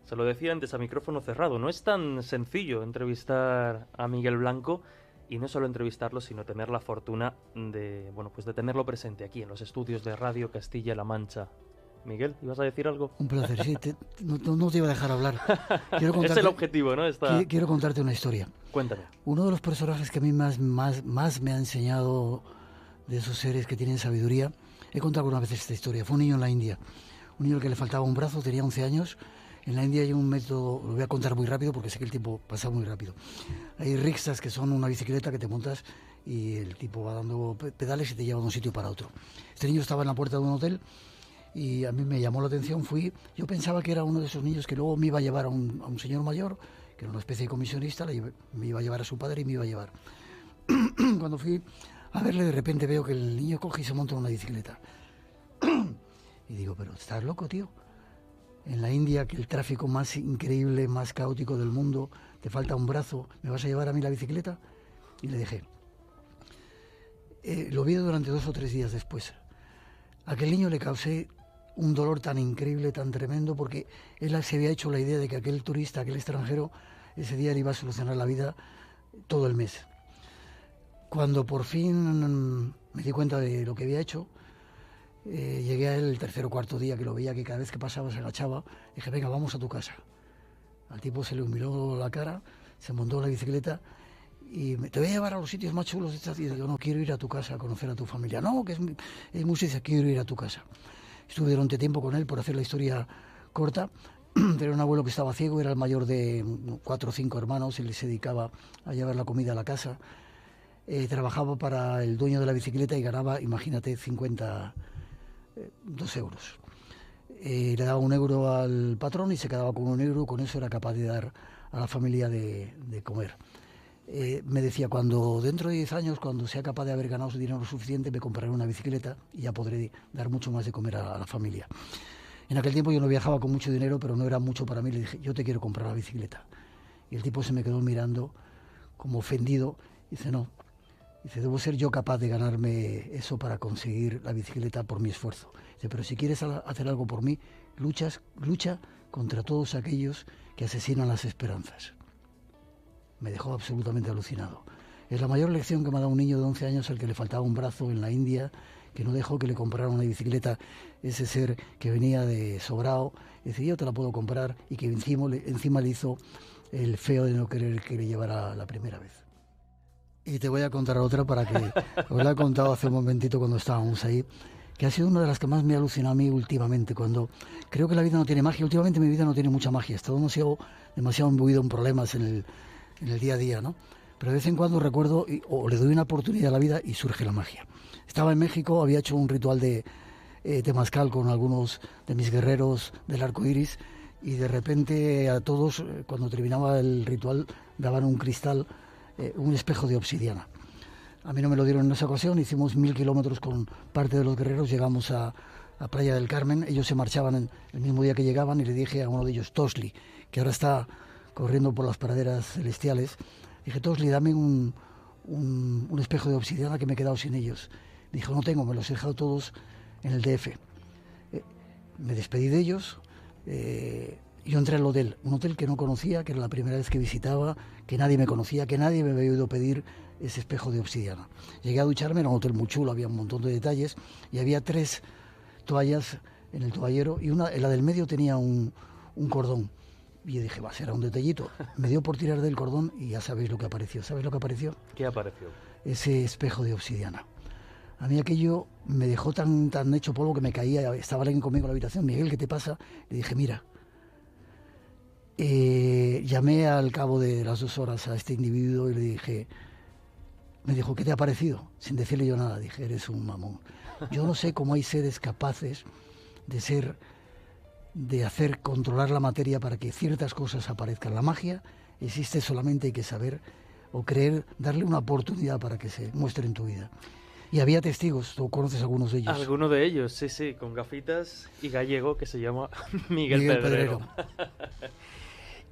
Se lo decía antes a micrófono cerrado, no es tan sencillo entrevistar a Miguel Blanco, y no solo entrevistarlo, sino tener la fortuna de tenerlo presente aquí en los estudios de Radio Castilla-La Mancha. Miguel, ¿ibas a decir algo? Un placer, sí, no te iba a dejar hablar. Es el objetivo, ¿no? Quiero contarte una historia. Cuéntame. Uno de los personajes que a mí más me ha enseñado de esos seres que tienen sabiduría, he contado algunas veces esta historia, fue un niño en la India, un niño al que le faltaba un brazo, tenía 11 años. En la India hay un método, lo voy a contar muy rápido porque sé que el tiempo pasa muy rápido. Hay rickshaws que son una bicicleta que te montas y el tipo va dando pedales y te lleva de un sitio para otro. Este niño estaba en la puerta de un hotel y a mí me llamó la atención, yo pensaba que era uno de esos niños que luego me iba a llevar a un señor mayor, que era una especie de comisionista, me iba a llevar a su padre y me iba a llevar. Cuando fui a verle, de repente veo que el niño coge y se monta en una bicicleta. Y digo, pero estás loco, tío. En la India, que el tráfico más increíble, más caótico del mundo, te falta un brazo, ¿me vas a llevar a mí la bicicleta? Y le dejé. Lo vi durante 2 o 3 días después. A aquel niño le causé un dolor tan increíble, tan tremendo, porque él se había hecho la idea de que aquel turista, aquel extranjero, ese día le iba a solucionar la vida todo el mes. Cuando por fin me di cuenta de lo que había hecho, llegué a él el tercer o cuarto día, que lo veía que cada vez que pasaba se agachaba, dije, venga, vamos a tu casa. Al tipo se le humiló la cara, se montó en la bicicleta y te voy a llevar a los sitios más chulos de esta ciudad. Yo no quiero ir a tu casa a conocer a tu familia. No, que es muy sencillo, quiero ir a tu casa. Estuve durante tiempo con él, por hacer la historia corta. Era un abuelo que estaba ciego, era el mayor de 4 o 5 hermanos, él se dedicaba a llevar la comida a la casa. Trabajaba para el dueño de la bicicleta y ganaba, imagínate, 2 euros. Le daba 1 euro al patrón y se quedaba con 1 euro, con eso era capaz de dar a la familia de comer. Me decía, cuando dentro de 10 años, cuando sea capaz de haber ganado su dinero suficiente, me compraré una bicicleta y ya podré dar mucho más de comer a la familia. En aquel tiempo yo no viajaba con mucho dinero, pero no era mucho para mí. Le dije, yo te quiero comprar la bicicleta. Y el tipo se me quedó mirando como ofendido. Dice, no. Dice, debo ser yo capaz de ganarme eso para conseguir la bicicleta por mi esfuerzo. Dice, pero si quieres hacer algo por mí, lucha contra todos aquellos que asesinan las esperanzas. Me dejó absolutamente alucinado. Es la mayor lección que me ha dado un niño de 11 años al que le faltaba un brazo en la India, que no dejó que le compraran una bicicleta, ese ser que venía de sobrado. Dice, yo te la puedo comprar, y que encima le hizo el feo de no querer que le llevara la primera vez. Y te voy a contar otra para que os la he contado hace un momentito cuando estábamos ahí, que ha sido una de las que más me ha alucinado a mí últimamente, cuando creo que la vida no tiene magia. Últimamente mi vida no tiene mucha magia, he estado demasiado imbuido en problemas en el día a día, ¿no? Pero de vez en cuando recuerdo o le doy una oportunidad a la vida y surge la magia. Estaba en México, había hecho un ritual de temazcal con algunos de mis guerreros del arco iris, y de repente a todos, cuando terminaba el ritual, daban un cristal, un espejo de obsidiana. A mí no me lo dieron en esa ocasión, hicimos 1000 kilómetros con parte de los guerreros, llegamos a Playa del Carmen, ellos se marchaban el mismo día que llegaban, y le dije a uno de ellos, Tosli, que ahora está corriendo por las praderas celestiales, dije, Tosli, dame un espejo de obsidiana que me he quedado sin ellos. Dijo, no tengo, me los he dejado todos en el DF. Me despedí de ellos, yo entré al hotel, un hotel que no conocía, que era la primera vez que visitaba, que nadie me conocía, que nadie me había oído pedir ese espejo de obsidiana. Llegué a ducharme, era un hotel muy chulo, había un montón de detalles, y había 3 toallas en el toallero, y la del medio tenía un cordón. Y yo dije, será un detallito. Me dio por tirar del cordón y ya sabéis lo que apareció. ¿Sabéis lo que apareció? ¿Qué apareció? Ese espejo de obsidiana. A mí aquello me dejó tan hecho polvo que me caía. Estaba alguien conmigo en la habitación. Miguel, ¿qué te pasa? Le dije, mira. Llamé al cabo de las 2 horas a este individuo y le dije, me dijo, ¿qué te ha parecido? Sin decirle yo nada. Dije, eres un mamón. Yo no sé cómo hay seres capaces de hacer controlar la materia para que ciertas cosas aparezcan. La magia existe, solamente hay que saber o creer, darle una oportunidad para que se muestre en tu vida. Y había testigos, tú conoces algunos de ellos. Alguno de ellos, sí, con gafitas y gallego, que se llama Miguel Pedrero.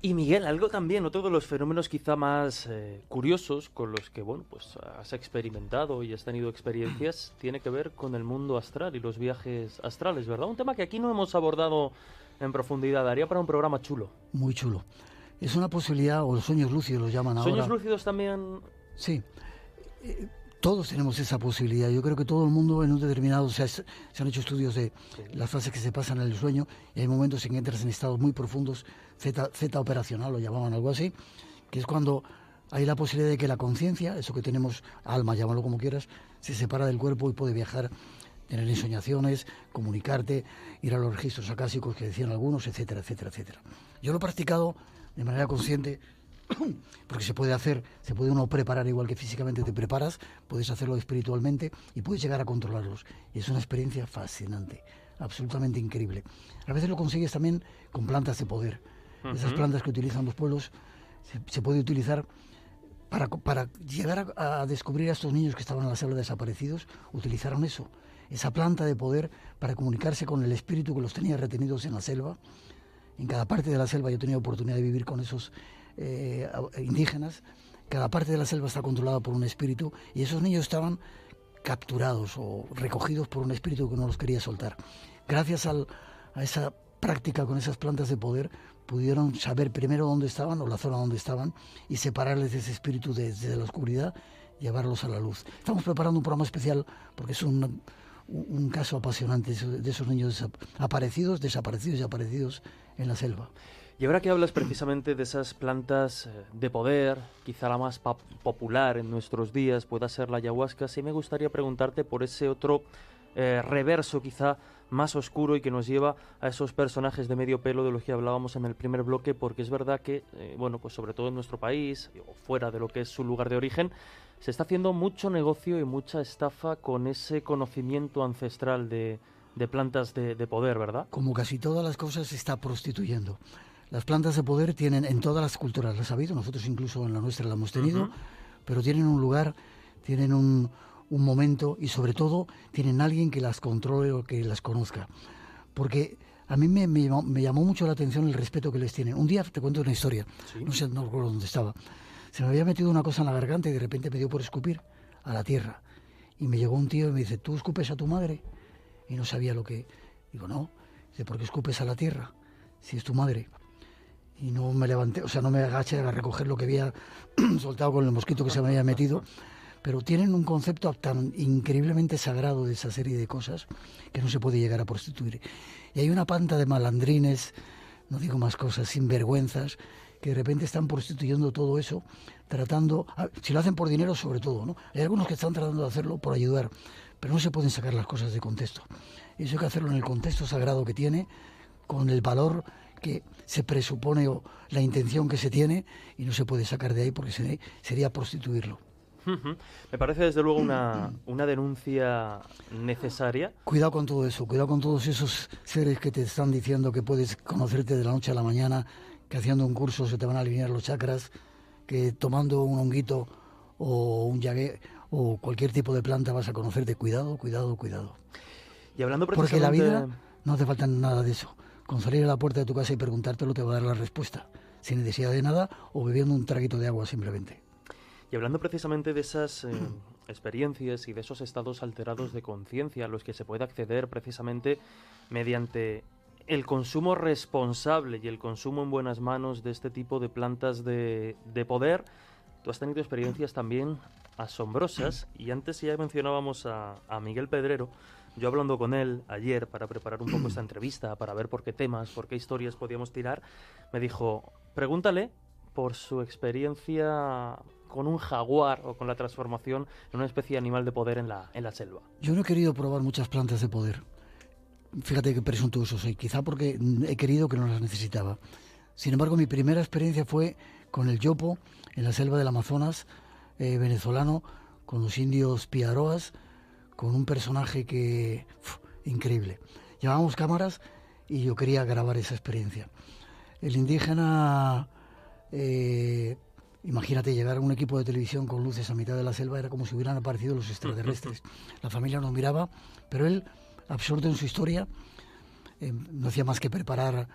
Y Miguel, algo también, otro de los fenómenos quizá más curiosos con los que, bueno, pues has experimentado y has tenido experiencias, tiene que ver con el mundo astral y los viajes astrales, ¿verdad? Un tema que aquí no hemos abordado en profundidad, daría para un programa chulo. Muy chulo. Es una posibilidad, o los sueños lúcidos los llaman ahora. ¿Sueños lúcidos también? Sí. Todos tenemos esa posibilidad. Yo creo que todo el mundo en un determinado... O sea, se han hecho estudios de las fases que se pasan en el sueño, y hay momentos en que entras en estados muy profundos, zeta operacional, lo llamaban algo así, que es cuando hay la posibilidad de que la conciencia, eso que tenemos, alma, llámalo como quieras, se separa del cuerpo y puede viajar, tener ensoñaciones, comunicarte, ir a los registros acásicos que decían algunos, etcétera, etcétera, etcétera. Yo lo he practicado de manera consciente, porque se puede uno preparar igual que físicamente te preparas, puedes hacerlo espiritualmente y puedes llegar a controlarlos. Y es una experiencia fascinante, absolutamente increíble. A veces lo consigues también con plantas de poder. Esas plantas que utilizan los pueblos se puede utilizar para llegar a descubrir a estos niños que estaban en la selva desaparecidos. Utilizaron eso, esa planta de poder, para comunicarse con el espíritu que los tenía retenidos en la selva. En cada parte de la selva yo he tenido oportunidad de vivir con esos indígenas. Cada parte de la selva está controlada por un espíritu, y esos niños estaban capturados o recogidos por un espíritu que no los quería soltar. gracias a esa práctica con esas plantas de poder, pudieron saber primero dónde estaban o la zona donde estaban y separarles de ese espíritu desde la oscuridad, llevarlos a la luz. Estamos preparando un programa especial porque es un caso apasionante de esos niños desaparecidos y aparecidos en la selva. Y ahora que hablas precisamente de esas plantas de poder, quizá la más popular en nuestros días pueda ser la ayahuasca, sí me gustaría preguntarte por ese otro reverso quizá más oscuro y que nos lleva a esos personajes de medio pelo de los que hablábamos en el primer bloque, porque es verdad que, pues sobre todo en nuestro país o fuera de lo que es su lugar de origen, se está haciendo mucho negocio y mucha estafa con ese conocimiento ancestral de plantas de poder, ¿verdad? Como casi todas las cosas se está prostituyendo. Las plantas de poder tienen, en todas las culturas las ha habido, nosotros incluso en la nuestra la hemos tenido, pero tienen un lugar, tienen un momento y sobre todo tienen alguien que las controle o que las conozca. Porque a mí me llamó mucho la atención el respeto que les tienen. Un día te cuento una historia, ¿sí? No recuerdo dónde estaba. Se me había metido una cosa en la garganta y de repente me dio por escupir a la tierra. Y me llegó un tío y me dice, ¿tú escupes a tu madre? Y no sabía lo que... Digo, no. Dice, ¿por qué escupes a la tierra si es tu madre? Y no me levanté, o sea, no me agaché a recoger lo que había soltado con el mosquito que se me había metido. Pero tienen un concepto tan increíblemente sagrado de esa serie de cosas que no se puede llegar a prostituir. Y hay una panda de malandrines, no digo más cosas, sinvergüenzas, que de repente están prostituyendo todo eso, tratando, si lo hacen por dinero sobre todo, ¿no? Hay algunos que están tratando de hacerlo por ayudar, pero no se pueden sacar las cosas de contexto. Eso hay que hacerlo en el contexto sagrado que tiene, con el valor que se presupone o la intención que se tiene, y no se puede sacar de ahí porque sería prostituirlo. Me parece desde luego una denuncia necesaria. Cuidado con todo eso, cuidado con todos esos seres que te están diciendo que puedes conocerte de la noche a la mañana, que haciendo un curso se te van a alinear los chakras, que tomando un honguito o un yagué o cualquier tipo de planta vas a conocerte. Cuidado, cuidado, cuidado. Y hablando precisamente... Porque la vida no hace falta nada de eso. Con salir a la puerta de tu casa y preguntártelo te va a dar la respuesta, sin necesidad de nada o bebiendo un traguito de agua simplemente. Y hablando precisamente de esas experiencias y de esos estados alterados de conciencia a los que se puede acceder precisamente mediante el consumo responsable y el consumo en buenas manos de este tipo de plantas de poder, tú has tenido experiencias también asombrosas, y antes ya mencionábamos a Miguel Pedrero. Yo hablando con él ayer para preparar un poco esta entrevista, para ver por qué temas, por qué historias podíamos tirar, me dijo, pregúntale por su experiencia con un jaguar o con la transformación en una especie de animal de poder en la selva. Yo no he querido probar muchas plantas de poder. Fíjate qué presuntuoso soy, quizá porque he querido que no las necesitaba. Sin embargo, mi primera experiencia fue con el yopo en la selva del Amazonas venezolano, con los indios piaroas, con un personaje que... increíble. Llevábamos cámaras y yo quería grabar esa experiencia. El indígena... imagínate llegar a un equipo de televisión con luces a mitad de la selva, era como si hubieran aparecido los extraterrestres. La familia nos miraba, pero él, absorto en su historia, no hacía más que preparar,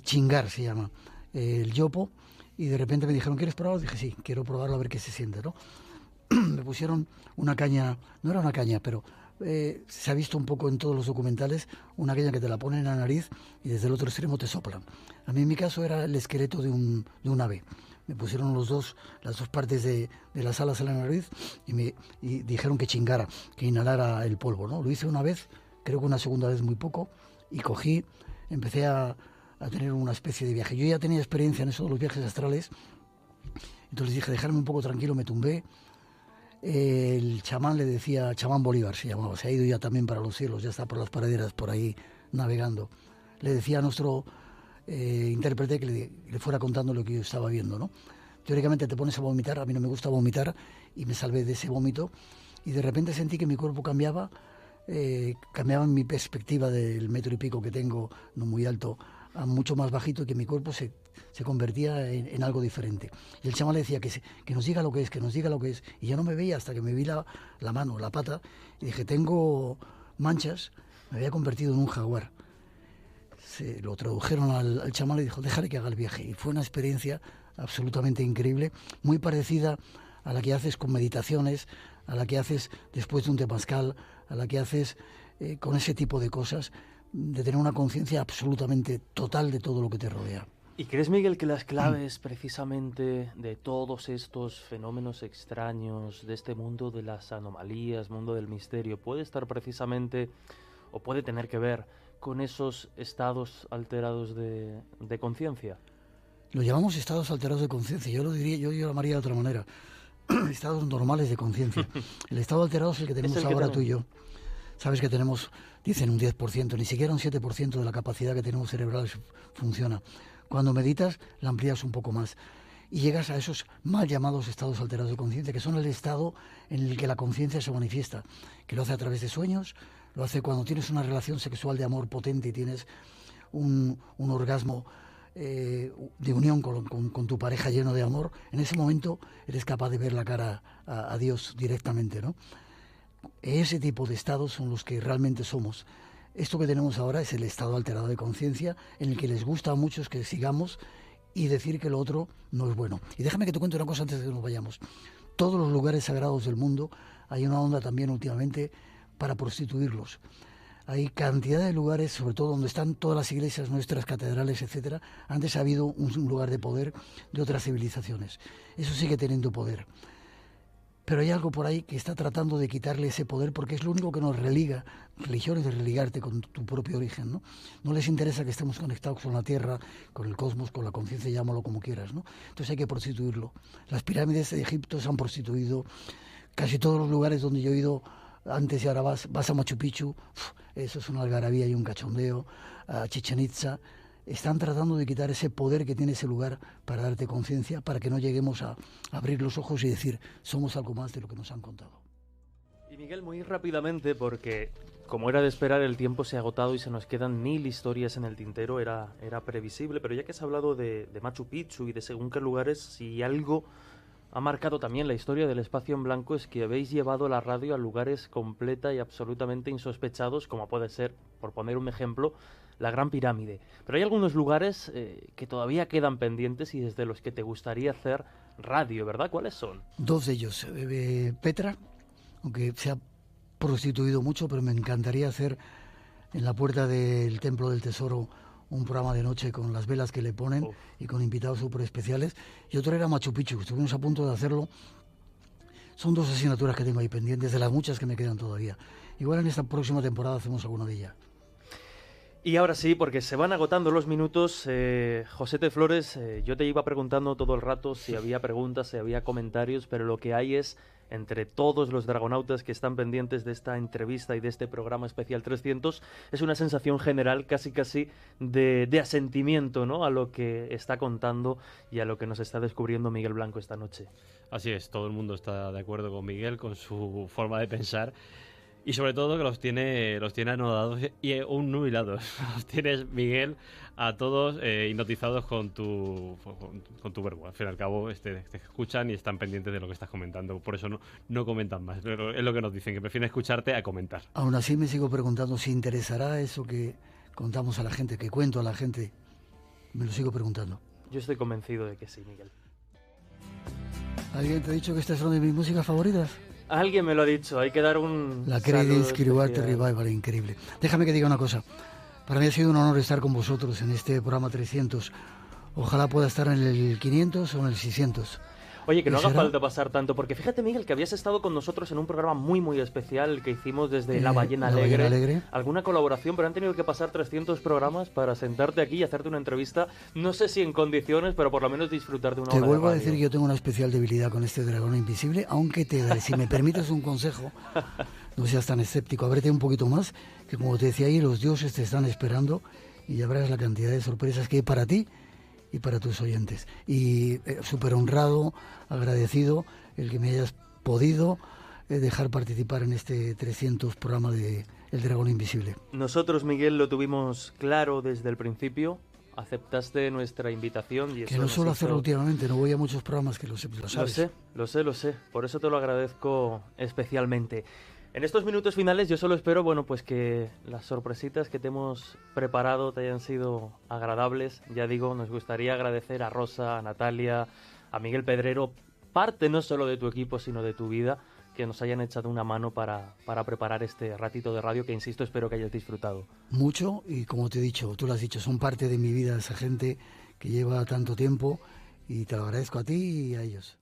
chingar se llama, el yopo, y de repente me dijeron, ¿quieres probarlo? Dije, sí, quiero probarlo a ver qué se siente, ¿no? Me pusieron una caña, no era una caña, pero se ha visto un poco en todos los documentales, una caña que te la ponen en la nariz y desde el otro extremo te soplan. A mí en mi caso era el esqueleto de un ave. Me pusieron las dos partes de las alas en la nariz y dijeron que chingara, que inhalara el polvo, ¿no? Lo hice una vez, creo que una segunda vez muy poco, y empecé a tener una especie de viaje. Yo ya tenía experiencia en eso de los viajes astrales, entonces dije, dejarme un poco tranquilo, me tumbé. El chamán le decía, chamán Bolívar se llamaba, se ha ido ya también para los cielos, ya está por las praderas, por ahí navegando. Le decía a nuestro intérprete que le fuera contando lo que yo estaba viendo, ¿no? Teóricamente te pones a vomitar, a mí no me gusta vomitar, y me salvé de ese vómito, y de repente sentí que mi cuerpo cambiaba mi perspectiva del metro y pico que tengo, no muy alto, a mucho más bajito, y que mi cuerpo se convertía en algo diferente. Y el chamán le decía que nos diga lo que es, que nos diga lo que es. Y yo no me veía hasta que me vi la mano, la pata, y dije, tengo manchas, me había convertido en un jaguar. Se lo tradujeron al chamán, le dijo, déjale que haga el viaje. Y fue una experiencia absolutamente increíble, muy parecida a la que haces con meditaciones, a la que haces después de un temazcal, a la que haces con ese tipo de cosas, de tener una conciencia absolutamente total de todo lo que te rodea. ¿Y crees, Miguel, que las claves precisamente de todos estos fenómenos extraños, de este mundo de las anomalías, mundo del misterio, puede estar precisamente o puede tener que ver con esos estados alterados de conciencia? Lo llamamos estados alterados de conciencia. Yo lo llamaría de otra manera. Estados normales de conciencia. El estado alterado es el que tenemos ahora tú y yo. Sabes que tenemos, dicen un 10%, ni siquiera un 7% de la capacidad que tenemos cerebral funciona. Cuando meditas, la amplías un poco más y llegas a esos mal llamados estados alterados de conciencia, que son el estado en el que la conciencia se manifiesta, que lo hace a través de sueños, lo hace cuando tienes una relación sexual de amor potente y tienes un orgasmo de unión con tu pareja lleno de amor. En ese momento eres capaz de ver la cara a Dios directamente, ¿no? Ese tipo de estados son los que realmente somos. Esto que tenemos ahora es el estado alterado de conciencia, en el que les gusta a muchos que sigamos y decir que lo otro no es bueno. Y déjame que te cuente una cosa antes de que nos vayamos. Todos los lugares sagrados del mundo hay una onda también últimamente para prostituirlos. Hay cantidad de lugares, sobre todo donde están todas las iglesias, nuestras catedrales, etcétera. Antes ha habido un lugar de poder de otras civilizaciones. Eso sigue teniendo poder. Pero hay algo por ahí que está tratando de quitarle ese poder, porque es lo único que nos religa. Religiones de religarte con tu propio origen, ¿no? No les interesa que estemos conectados con la tierra, con el cosmos, con la conciencia, llámalo como quieras, ¿no? Entonces hay que prostituirlo. Las pirámides de Egipto se han prostituido. Casi todos los lugares donde yo he ido antes y ahora vas a Machu Picchu, eso es una algarabía y un cachondeo, a Chichén Itzá. Están tratando de quitar ese poder que tiene ese lugar para darte conciencia, para que no lleguemos a abrir los ojos y decir, somos algo más de lo que nos han contado. Y Miguel, muy rápidamente, porque como era de esperar, el tiempo se ha agotado y se nos quedan 1000 historias en el tintero, era previsible, pero ya que has hablado de Machu Picchu y de según qué lugares, si algo ha marcado también la historia del Espacio en Blanco es que habéis llevado la radio a lugares completa y absolutamente insospechados, como puede ser, por poner un ejemplo, la Gran Pirámide. Pero hay algunos lugares que todavía quedan pendientes y desde los que te gustaría hacer radio, ¿verdad? ¿Cuáles son? Dos de ellos. Petra, aunque se ha prostituido mucho, pero me encantaría hacer en la puerta del Templo del Tesoro un programa de noche con las velas que le ponen y con invitados súper especiales. Y otro era Machu Picchu, estuvimos a punto de hacerlo. Son dos asignaturas que tengo ahí pendientes, de las muchas que me quedan todavía. Igual en esta próxima temporada hacemos alguna de ellas. Y ahora sí, porque se van agotando los minutos, José T. Flores, yo te iba preguntando todo el rato si había preguntas, si había comentarios, pero lo que hay es, entre todos los dragonautas que están pendientes de esta entrevista y de este programa especial 300, es una sensación general casi de asentimiento, ¿no?, a lo que está contando y a lo que nos está descubriendo Miguel Blanco esta noche. Así es, todo el mundo está de acuerdo con Miguel, con su forma de pensar. Y sobre todo que los tiene anodados y nubilados. Los tienes, Miguel, a todos hipnotizados con tu verbo. Al fin y al cabo te escuchan y están pendientes de lo que estás comentando. Por eso no comentan más. Pero es lo que nos dicen, que prefieren escucharte a comentar. Aún así me sigo preguntando si interesará eso que contamos a la gente, que cuento a la gente. Me lo sigo preguntando. Yo estoy convencido de que sí, Miguel. ¿Alguien te ha dicho que estas son de mis músicas favoritas? Alguien me lo ha dicho, hay que dar un La Creedence Clearwater Revival, increíble. Déjame que diga una cosa. Para mí ha sido un honor estar con vosotros en este programa 300. Ojalá pueda estar en el 500 o en el 600. Oye, que no haga falta pasar tanto, porque fíjate, Miguel, que habías estado con nosotros en un programa muy especial que hicimos desde La Ballena Alegre. Alguna colaboración, pero han tenido que pasar 300 programas para sentarte aquí y hacerte una entrevista, no sé si en condiciones, pero por lo menos disfrutar de una hora de radio. Te vuelvo a decir que yo tengo una especial debilidad con este dragón invisible, aunque si me permites un consejo, no seas tan escéptico, ábrete un poquito más, que como te decía ahí, los dioses te están esperando y ya verás la cantidad de sorpresas que hay para ti y para tus oyentes. Y súper honrado, agradecido el que me hayas podido dejar participar en este 300 programa de El Dragón Invisible. Nosotros, Miguel, lo tuvimos claro desde el principio. Aceptaste nuestra invitación y eso que no suelo hacerlo últimamente, no voy a muchos programas, que lo sabes. Lo sé, por eso te lo agradezco especialmente. En estos minutos finales yo solo espero, pues que las sorpresitas que te hemos preparado te hayan sido agradables. Ya digo, nos gustaría agradecer a Rosa, a Natalia, a Miguel Pedrero, parte no solo de tu equipo, sino de tu vida, que nos hayan echado una mano para preparar este ratito de radio que, insisto, espero que hayas disfrutado. Mucho, y como te he dicho, tú lo has dicho, son parte de mi vida esa gente que lleva tanto tiempo, y te lo agradezco a ti y a ellos.